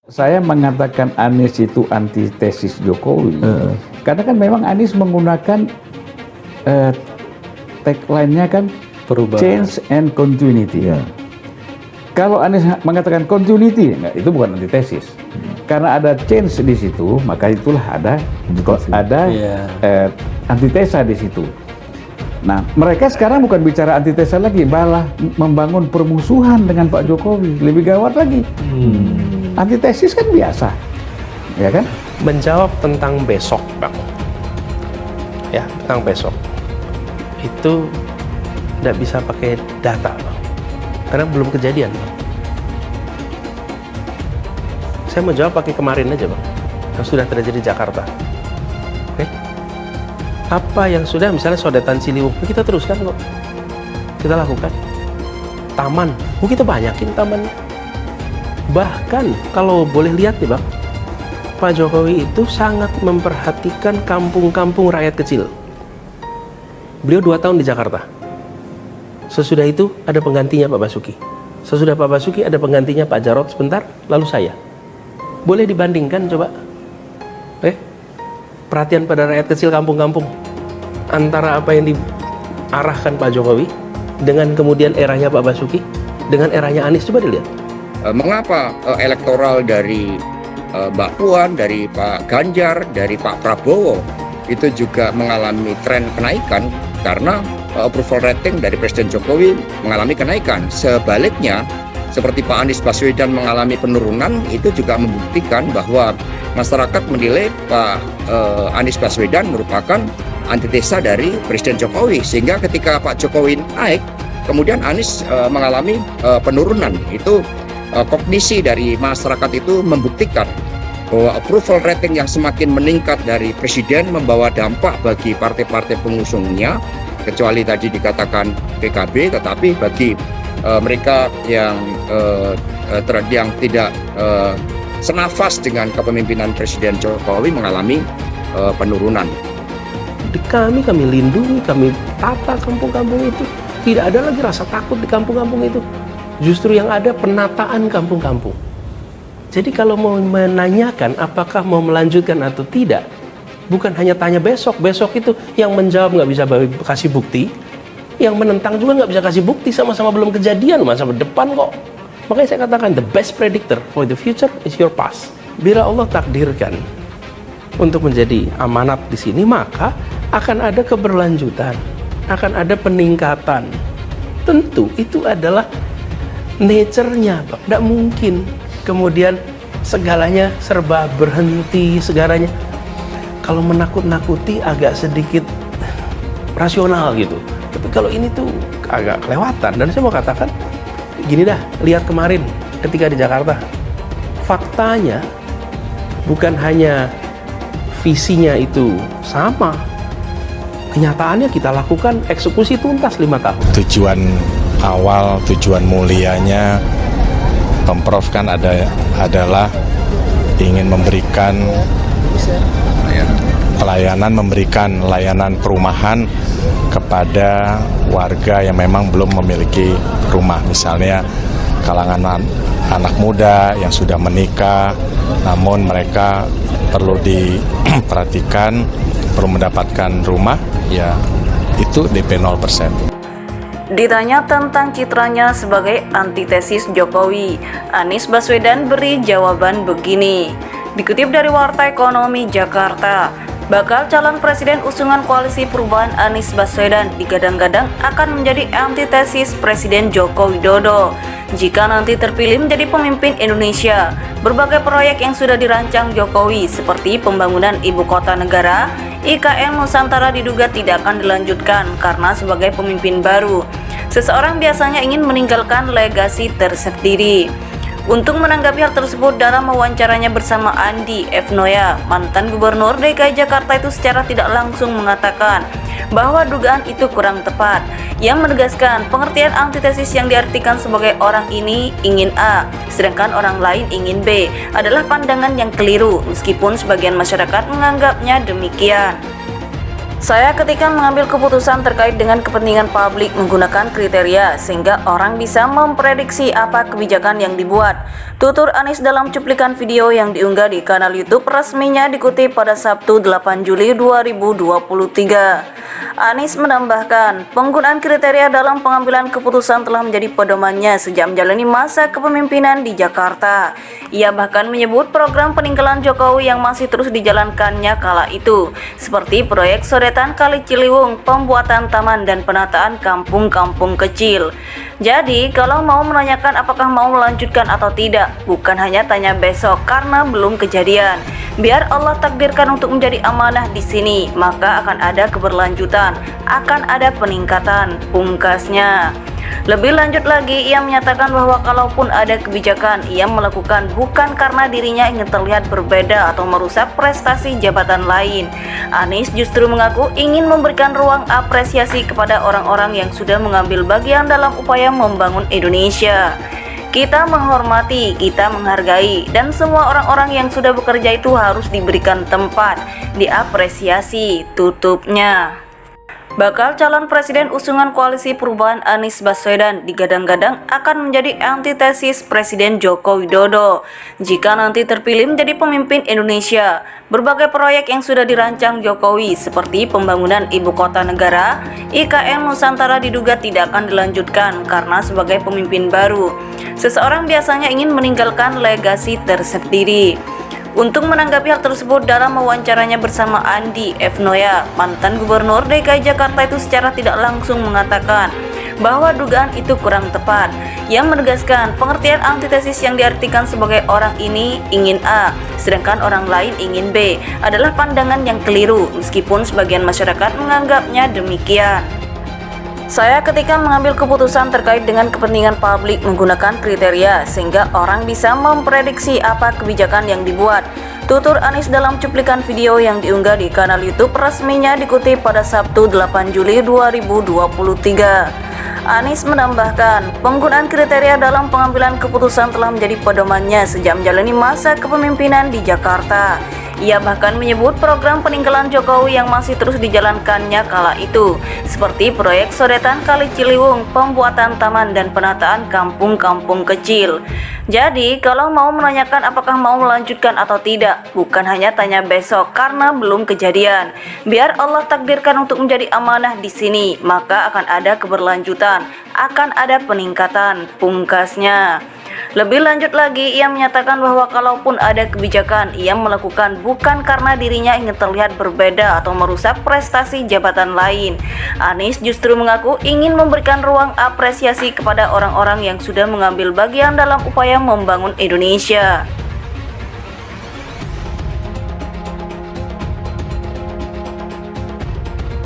Saya mengatakan Anies itu antitesis Jokowi, karena kan memang Anies menggunakan tagline-nya kan Perubahan. change and continuity. Kalau Anies mengatakan continuity, itu bukan antitesis. Karena ada change di situ, maka itulah ada antitesa di situ. Nah, mereka sekarang bukan bicara antitesa lagi, malah membangun permusuhan dengan Pak Jokowi. Lebih gawat lagi. Antitesis kan biasa, ya kan? Menjawab tentang besok, Bang. Ya, tentang besok. Itu tidak bisa pakai data, Bang. Karena belum kejadian, Bang. Saya mau jawab pakai kemarin aja, Bang. Yang sudah terjadi di Jakarta. Oke? Apa yang sudah, misalnya sodetan Ciliwung, kita teruskan kok. Kita lakukan. Taman, kita banyakin tamannya. Bahkan kalau boleh lihat nih, Bang, Pak Jokowi itu sangat memperhatikan kampung-kampung rakyat kecil. Beliau 2 tahun di Jakarta. Sesudah itu ada penggantinya Pak Basuki. Sesudah Pak Basuki ada penggantinya Pak Jarod sebentar, lalu saya. Boleh dibandingkan coba? Perhatian pada rakyat kecil kampung-kampung antara apa yang diarahkan Pak Jokowi dengan kemudian eranya Pak Basuki dengan eranya Anies, coba dilihat. Mengapa elektoral dari Mbak Puan, dari Pak Ganjar, dari Pak Prabowo itu juga mengalami tren kenaikan? Karena approval rating dari Presiden Jokowi mengalami kenaikan. Sebaliknya, seperti Pak Anies Baswedan mengalami penurunan, itu juga membuktikan bahwa masyarakat menilai Pak Anies Baswedan merupakan antitesa dari Presiden Jokowi. Sehingga ketika Pak Jokowi naik, kemudian Anies mengalami penurunan. Itu kognisi dari masyarakat itu membuktikan bahwa approval rating yang semakin meningkat dari Presiden membawa dampak bagi partai-partai pengusungnya, kecuali tadi dikatakan PKB, tetapi bagi mereka yang tidak senafas dengan kepemimpinan Presiden Jokowi mengalami penurunan. Kami lindungi, kami tata kampung-kampung itu. Tidak ada lagi rasa takut di kampung-kampung itu. Justru yang ada penataan kampung-kampung. Jadi kalau mau menanyakan apakah mau melanjutkan atau tidak, bukan hanya tanya besok itu yang menjawab nggak bisa kasih bukti, yang menentang juga nggak bisa kasih bukti, sama-sama belum kejadian, masa depan kok. Makanya saya katakan the best predictor for the future is your past. Bila Allah takdirkan untuk menjadi amanat di sini, maka akan ada keberlanjutan, akan ada peningkatan. Tentu itu adalah nature-nya, Pak. Tidak mungkin kemudian segalanya serba berhenti, segalanya. Kalau menakut-nakuti agak sedikit rasional gitu. Tapi kalau ini tuh agak kelewatan. Dan saya mau katakan, gini dah, lihat kemarin ketika di Jakarta. Faktanya bukan hanya visinya itu sama. Kenyataannya kita lakukan eksekusi tuntas 5 tahun. Tujuan awal, tujuan mulianya Pemprov kan adalah ingin memberikan pelayanan, memberikan layanan perumahan kepada warga yang memang belum memiliki rumah. Misalnya kalangan anak muda yang sudah menikah, namun mereka perlu diperhatikan, perlu mendapatkan rumah, ya itu DP 0%. Ditanya tentang citranya sebagai antitesis Jokowi, Anies Baswedan beri jawaban begini. Dikutip dari Warta Ekonomi Jakarta, bakal calon presiden usungan koalisi perubahan Anies Baswedan digadang-gadang akan menjadi antitesis Presiden Joko Widodo jika nanti terpilih menjadi pemimpin Indonesia. Berbagai proyek yang sudah dirancang Jokowi seperti pembangunan ibu kota negara, IKN Nusantara diduga tidak akan dilanjutkan karena sebagai pemimpin baru, seseorang biasanya ingin meninggalkan legasi tersendiri. Untuk menanggapi hal tersebut, dalam wawancaranya bersama Andi F. Noya, mantan Gubernur DKI Jakarta itu secara tidak langsung mengatakan bahwa dugaan itu kurang tepat. Yang menegaskan pengertian antitesis yang diartikan sebagai orang ini ingin A, sedangkan orang lain ingin B adalah pandangan yang keliru, meskipun sebagian masyarakat menganggapnya demikian. Saya ketika mengambil keputusan terkait dengan kepentingan publik menggunakan kriteria sehingga orang bisa memprediksi apa kebijakan yang dibuat. Tutur Anies dalam cuplikan video yang diunggah di kanal YouTube resminya dikutip pada Sabtu 8 Juli 2023. Anies menambahkan, penggunaan kriteria dalam pengambilan keputusan telah menjadi pedomannya sejak menjalani masa kepemimpinan di Jakarta. Ia bahkan menyebut program peninggalan Jokowi yang masih terus dijalankannya kala itu, seperti proyek sodetan Kali Ciliwung, pembuatan taman dan penataan kampung-kampung kecil. Jadi, kalau mau menanyakan apakah mau melanjutkan atau tidak, bukan hanya tanya besok karena belum kejadian. Biar Allah takdirkan untuk menjadi amanah di sini, maka akan ada keberlanjutan, akan ada peningkatan, pungkasnya. Lebih lanjut lagi, ia menyatakan bahwa kalaupun ada kebijakan, ia melakukan bukan karena dirinya ingin terlihat berbeda atau merusak prestasi jabatan lain. Anies justru mengaku ingin memberikan ruang apresiasi kepada orang-orang yang sudah mengambil bagian dalam upaya membangun Indonesia. Kita menghormati, kita menghargai, dan semua orang-orang yang sudah bekerja itu harus diberikan tempat, diapresiasi, tutupnya. Bakal calon presiden usungan Koalisi Perubahan Anies Baswedan digadang-gadang akan menjadi antitesis Presiden Joko Widodo jika nanti terpilih menjadi pemimpin Indonesia. Berbagai proyek yang sudah dirancang Jokowi seperti pembangunan ibu kota negara, IKN Nusantara diduga tidak akan dilanjutkan karena sebagai pemimpin baru, seseorang biasanya ingin meninggalkan legasi tersendiri. Untuk menanggapi hal tersebut, dalam wawancaranya bersama Andi F. Noya, mantan gubernur DKI Jakarta itu secara tidak langsung mengatakan bahwa dugaan itu kurang tepat. Yang menegaskan pengertian antitesis yang diartikan sebagai orang ini ingin A, sedangkan orang lain ingin B adalah pandangan yang keliru, meskipun sebagian masyarakat menganggapnya demikian. Saya ketika mengambil keputusan terkait dengan kepentingan publik menggunakan kriteria sehingga orang bisa memprediksi apa kebijakan yang dibuat. Tutur Anies dalam cuplikan video yang diunggah di kanal YouTube resminya dikutip pada Sabtu 8 Juli 2023. Anies menambahkan, penggunaan kriteria dalam pengambilan keputusan telah menjadi pedomannya sejak menjalani masa kepemimpinan di Jakarta. Ia bahkan menyebut program peninggalan Jokowi yang masih terus dijalankannya kala itu, seperti proyek sodetan Kali Ciliwung, pembuatan taman dan penataan kampung-kampung kecil. Jadi, kalau mau menanyakan apakah mau melanjutkan atau tidak, bukan hanya tanya besok karena belum kejadian. Biar Allah takdirkan untuk menjadi amanah di sini, maka akan ada keberlanjutan, akan ada peningkatan, pungkasnya. Lebih lanjut lagi, ia menyatakan bahwa kalaupun ada kebijakan, ia melakukan bukan karena dirinya ingin terlihat berbeda atau merusak prestasi jabatan lain. Anies justru mengaku ingin memberikan ruang apresiasi kepada orang-orang yang sudah mengambil bagian dalam upaya membangun Indonesia.